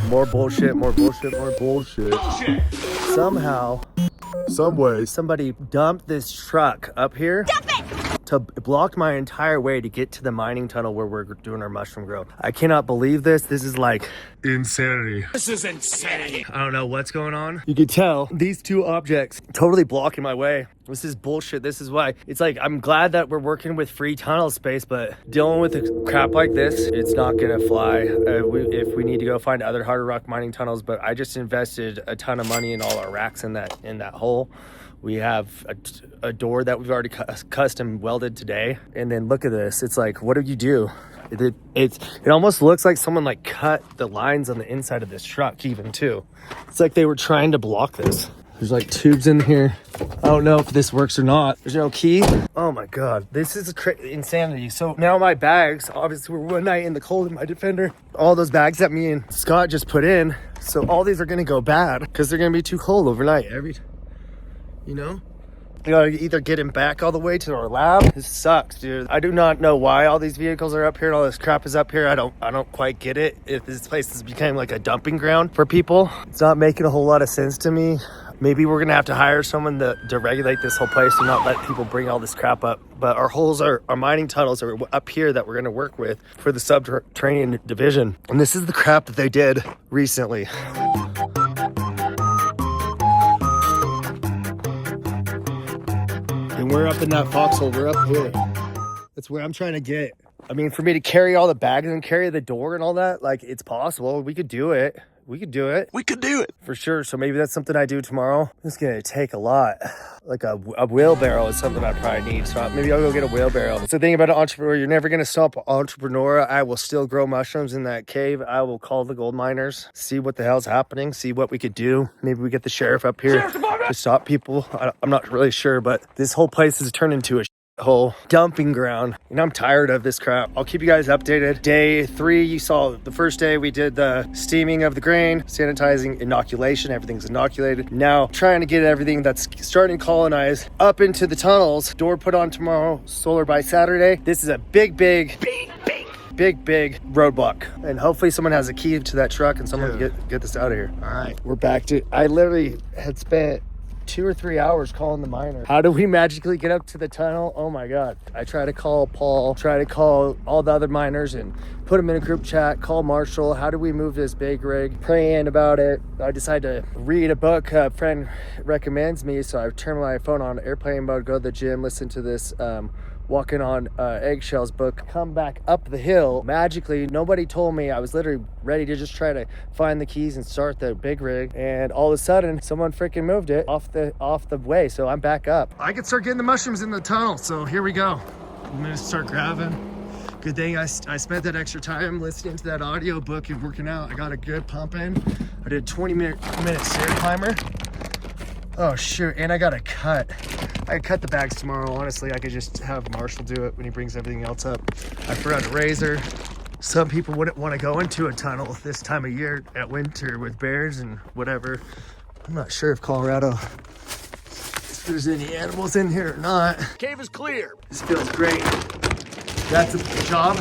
More bullshit, more bullshit, more bullshit. Somehow, some way, somebody dumped this truck up here. Dump it! To block my entire way to get to the mining tunnel where we're doing our mushroom grow. I cannot believe this. This is like insanity. This is insanity. I don't know what's going on. You can tell these two objects totally blocking my way. This is bullshit. This is why it's like, I'm glad that we're working with free tunnel space, but dealing with a crap like this, it's not gonna fly. If we need to go find other harder rock mining tunnels, but I just invested a ton of money in all our racks in that hole. We have a door that we've already custom welded today. And then look at this. It's like, what do you do? It almost looks like someone like cut the lines on the inside of this truck even too. It's like they were trying to block this. There's like tubes in here. I don't know if this works or not. There's no key. Oh my God, this is insanity. So now my bags, obviously we're one night in the cold in my Defender. All those bags that me and Scott just put in. So all these are gonna go bad because they're gonna be too cold overnight. You know? You gotta either get him back all the way to our lab. This sucks, dude. I do not know why all these vehicles are up here and all this crap is up here. I don't quite get it. If this place has become like a dumping ground for people, it's not making a whole lot of sense to me. Maybe we're gonna have to hire someone to regulate this whole place and not let people bring all this crap up. But our mining tunnels are up here that we're gonna work with for the subterranean division. And this is the crap that they did recently. And we're up in that foxhole, we're up here. That's where I'm trying to get. I mean, for me to carry all the bags and carry the door and all that, like, it's possible. We could do it. We could do it. We could do it. For sure. So maybe that's something I do tomorrow. It's gonna take a lot. Like a wheelbarrow is something I probably need. So maybe I'll go get a wheelbarrow. It's the thing about an entrepreneur. You're never gonna stop entrepreneur. I will still grow mushrooms in that cave. I will call the gold miners, see what the hell's happening, see what we could do. Maybe we get the sheriff up here to stop people. I'm not really sure, but this whole place has turned into a whole dumping ground, and I'm tired of this crap. I'll keep you guys updated. Day 3, you saw the first day we did the steaming of the grain, sanitizing, inoculation. Everything's inoculated. Now trying to get everything that's starting to colonize up into the tunnels. Door put on tomorrow, solar by Saturday. This is a big roadblock, and hopefully someone has a key to that truck and someone can get this out of here. All right, we're back to, I literally had spent 2 or 3 hours calling the miner. How do we magically get up to the tunnel? Oh my God. I try to call Paul, try to call all the other miners and put them in a group chat, call Marshall. How do we move this big rig? Praying about it. I decided to read a book a friend recommends me. So I turn my phone on airplane mode, go to the gym, listen to this Walking on Eggshells book, come back up the hill. Magically, nobody told me. I was literally ready to just try to find the keys and start the big rig, and all of a sudden someone freaking moved it off the way, so I'm back up. I can start getting the mushrooms in the tunnel, so here we go. I'm gonna start grabbing. Good thing I spent that extra time listening to that audio book and working out. I got a good pump in. I did 20-minute stair climber. Oh shoot, and I got a cut. I could cut the bags tomorrow. Honestly, I could just have Marshall do it when he brings everything else up. I forgot a razor. Some people wouldn't want to go into a tunnel this time of year at winter with bears and whatever. I'm not sure if Colorado, if there's any animals in here or not. Cave is clear. This feels great. That's a job.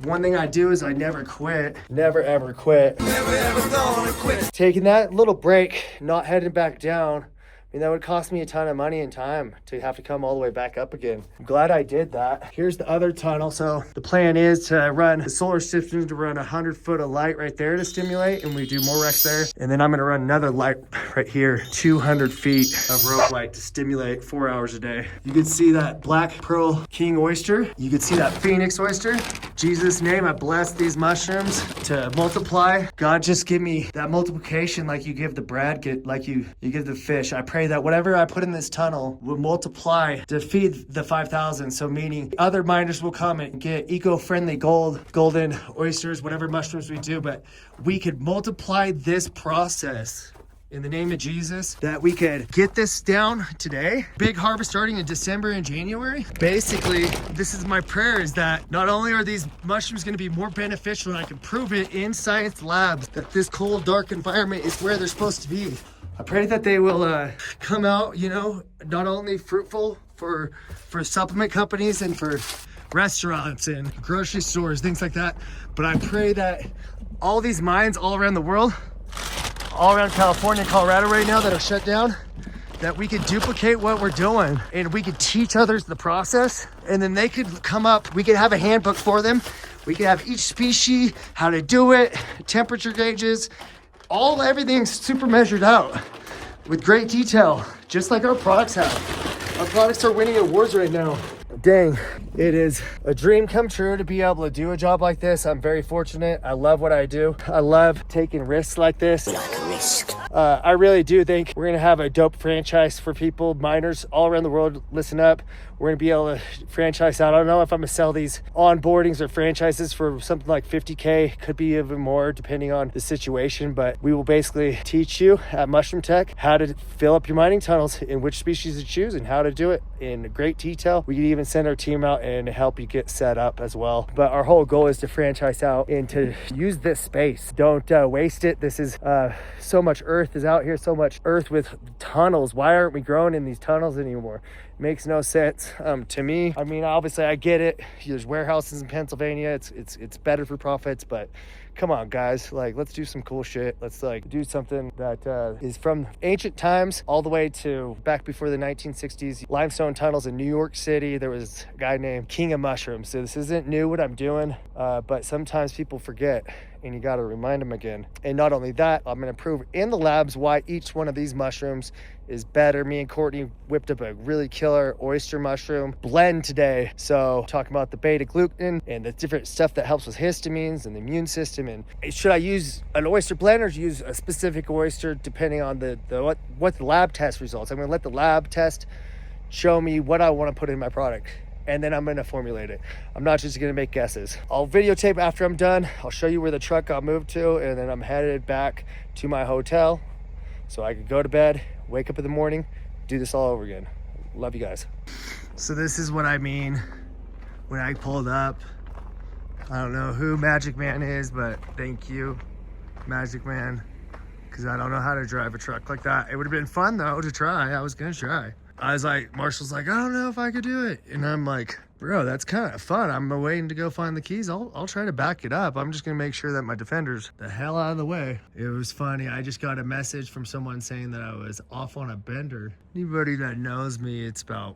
One thing I do is I never quit. Never ever quit. Never ever gonna quit. Taking that little break, not heading back down, I mean, that would cost me a ton of money and time to have to come all the way back up again. I'm glad I did that. Here's the other tunnel. So the plan is to run the solar system, to run 100 foot of light right there to stimulate, and we do more wrecks there. And then I'm gonna run another light right here, 200 feet of rope light to stimulate 4 hours a day. You can see that black pearl king oyster. You can see that phoenix oyster. Jesus' name, I bless these mushrooms to multiply. God, just give me that multiplication like you give the bread, like you give the fish. I pray that whatever I put in this tunnel will multiply to feed the 5,000. So meaning other miners will come and get eco-friendly golden oysters, whatever mushrooms we do, but we could multiply this process in the name of Jesus, that we could get this down today. Big harvest starting in December and January. Basically, this is my prayer, is that not only are these mushrooms going to be more beneficial, and I can prove it in science labs that this cold, dark environment is where they're supposed to be. I pray that they will come out, you know, not only fruitful for supplement companies and for restaurants and grocery stores, things like that, but I pray that all these mines all around the world, all around California and Colorado right now that are shut down, that we could duplicate what we're doing and we could teach others the process, and then they could come up, we could have a handbook for them. We could have each species, how to do it, temperature gauges, everything's super measured out with great detail, just like our products have. Our products are winning awards right now. Dang, it is a dream come true to be able to do a job like this. I'm very fortunate. I love what I do. I love taking risks like this. I really do think we're gonna have a dope franchise for people, miners all around the world. Listen up. We're gonna be able to franchise out. I don't know if I'm gonna sell these onboardings or franchises for something like 50K, could be even more depending on the situation, but we will basically teach you at Mushroom Tech how to fill up your mining tunnels and which species to choose and how to do it in great detail. We can even send our team out and help you get set up as well. But our whole goal is to franchise out and to use this space. Don't waste it. This is so much earth is out here, so much earth with tunnels. Why aren't we growing in these tunnels anymore? Makes no sense to me. I mean, obviously I get it. There's warehouses in Pennsylvania. It's better for profits, but come on, guys. Like, let's do some cool shit. Let's like do something that is from ancient times all the way to back before the 1960s. Limestone tunnels in New York City. There was a guy named King of Mushrooms. So this isn't new what I'm doing, but sometimes people forget and you got to remind them again. And not only that, I'm going to prove in the labs why each one of these mushrooms is better. Me and Courtney whipped up a really killer oyster mushroom blend today. So talking about the beta glucan and the different stuff that helps with histamines and the immune system. And should I use an oyster blend or use a specific oyster depending on what the lab test results? I'm going to let the lab test show me what I want to put in my product, and then I'm going to formulate it. I'm not just going to make guesses. I'll videotape after I'm done. I'll show you where the truck got moved to, and then I'm headed back to my hotel so I can go to bed, wake up in the morning, do this all over again. Love you guys. So this is what I mean when I pulled up. I don't know who Magic Man is, but thank you, Magic Man, because I don't know how to drive a truck like that. It would have been fun though to try. I was going to try. I was like, Marshall's like, I don't know if I could do it. And I'm like, bro, that's kind of fun. I'm waiting to go find the keys. I'll try to back it up. I'm just going to make sure that my Defender's the hell out of the way. It was funny. I just got a message from someone saying that I was off on a bender. Anybody that knows me, it's about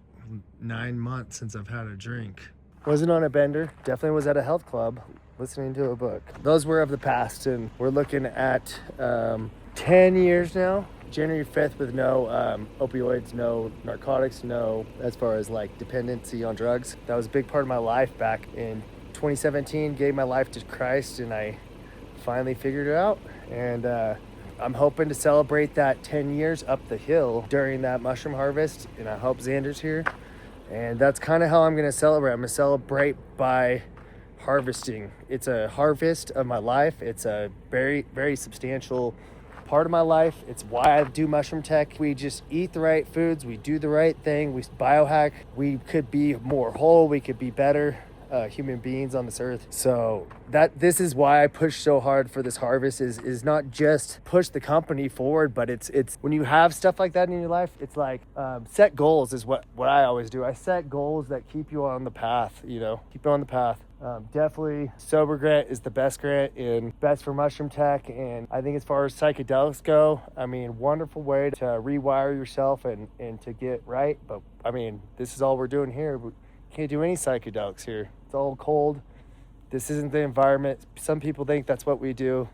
9 months since I've had a drink. Wasn't on a bender. Definitely was at a health club listening to a book. Those were of the past, and we're looking at 10 years now. January 5th with no opioids, no narcotics, no as far as like dependency on drugs. That was a big part of my life back in 2017. Gave my life to Christ and I finally figured it out. And I'm hoping to celebrate that 10 years up the hill during that mushroom harvest. And I hope Xander's here. And that's kind of how I'm going to celebrate. I'm going to celebrate by harvesting. It's a harvest of my life. It's a very, very substantial part of my life. It's why I do Mushroom Tech. We just eat the right foods. We do the right thing. We biohack. We could be more whole. We could be better human beings on this earth. So this is why I push so hard for this harvest is not just push the company forward, but it's when you have stuff like that in your life, it's like set goals is what I always do. I set goals that keep you on the path, keep you on the path. Definitely Sober Grant is the best grant and best for Mushroom Tech. And I think as far as psychedelics go, I mean, wonderful way to rewire yourself and to get right. But I mean, this is all we're doing here. We can't do any psychedelics here. It's all cold. This isn't the environment. Some people think that's what we do.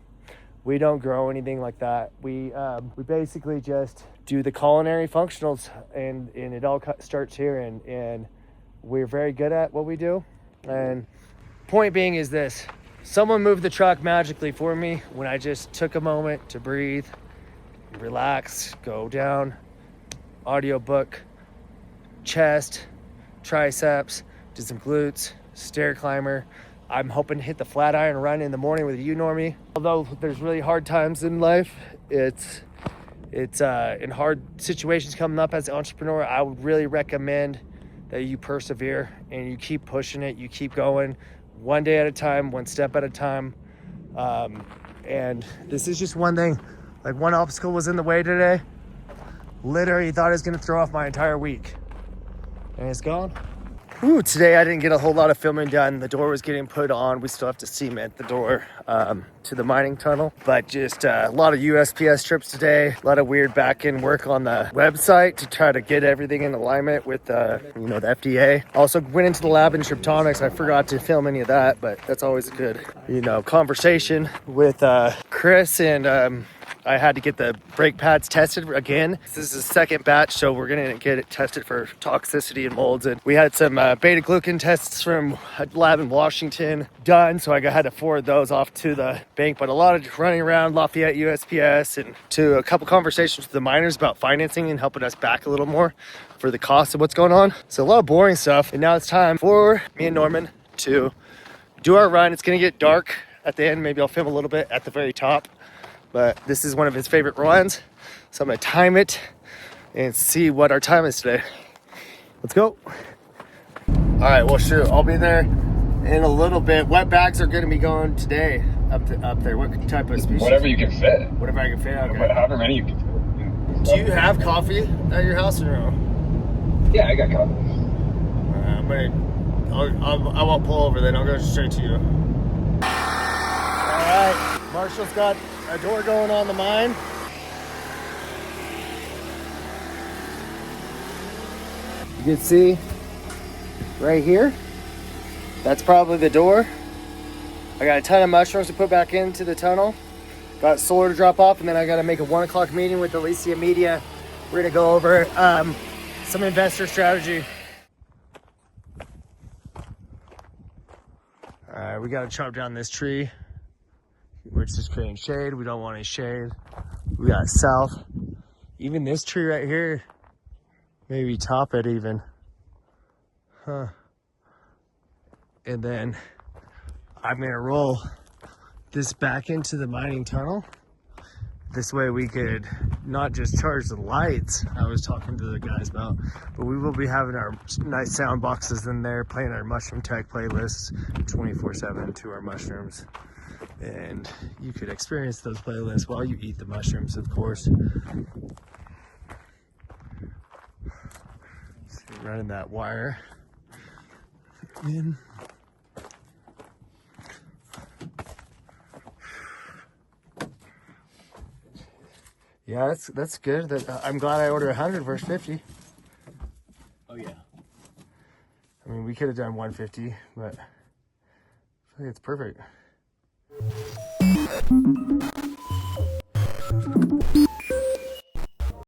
We don't grow anything like that. We basically just do the culinary functionals and it all starts here and we're very good at what we do. And point being is this: someone moved the truck magically for me when I just took a moment to breathe, relax, go down, audiobook, chest, triceps, did some glutes, stair climber. I'm hoping to hit the Flatiron run in the morning with you, Normie. Although there's really hard times in life, it's in hard situations coming up as an entrepreneur, I would really recommend that you persevere and you keep pushing it, you keep going one day at a time, one step at a time. And this is just one thing. Like, one obstacle was in the way today. Literally thought it was gonna throw off my entire week. And it's gone. Ooh, today I didn't get a whole lot of filming done. The door was getting put on. We still have to cement the door to the mining tunnel, but just a lot of USPS trips today. A lot of weird back-end work on the website to try to get everything in alignment with the FDA. Also went into the lab in Triptonics. I forgot to film any of that, but that's always a good, conversation with Chris, and I had to get the brake pads tested again. This is the second batch, so we're gonna get it tested for toxicity and molds. And we had some beta glucan tests from a lab in Washington done, so I had to forward those off to the bank. But a lot of running around Lafayette USPS and to a couple conversations with the miners about financing and helping us back a little more for the cost of what's going on. So a lot of boring stuff. And now it's time for me and Norman to do our run. It's gonna get dark at the end. Maybe I'll film a little bit at the very top. But this is one of his favorite runs. So I'm gonna time it and see what our time is today. Let's go. All right, well, shoot, I'll be there in a little bit. What bags are gonna be going today up there? What type of species? Whatever you can fit. Whatever I can fit, okay. However many you can fit. Do you have coffee at your house or no? Yeah, I got coffee. I won't pull over then, I'll go straight to you. All right, Marshall's got a door going on the mine. You can see right here, that's probably the door. I got a ton of mushrooms to put back into the tunnel. Got solar to drop off, and then I got to make a 1 o'clock meeting with Alicia Media. We're gonna go over some investor strategy. All right, we got to chop down this tree, which is creating shade. We don't want any shade. We got south. Even this tree right here, maybe top it even. Huh. And then I'm gonna roll this back into the mining tunnel. This way we could not just charge the lights I was talking to the guys about, but we will be having our nice sound boxes in there, playing our Mushroom Tech playlists 24/7 to our mushrooms. And you could experience those playlists while you eat the mushrooms, of course. So running that wire in. Yeah, that's good. I'm glad I ordered 100 versus 50. Oh, yeah. I mean, we could have done 150, but I feel like it's perfect.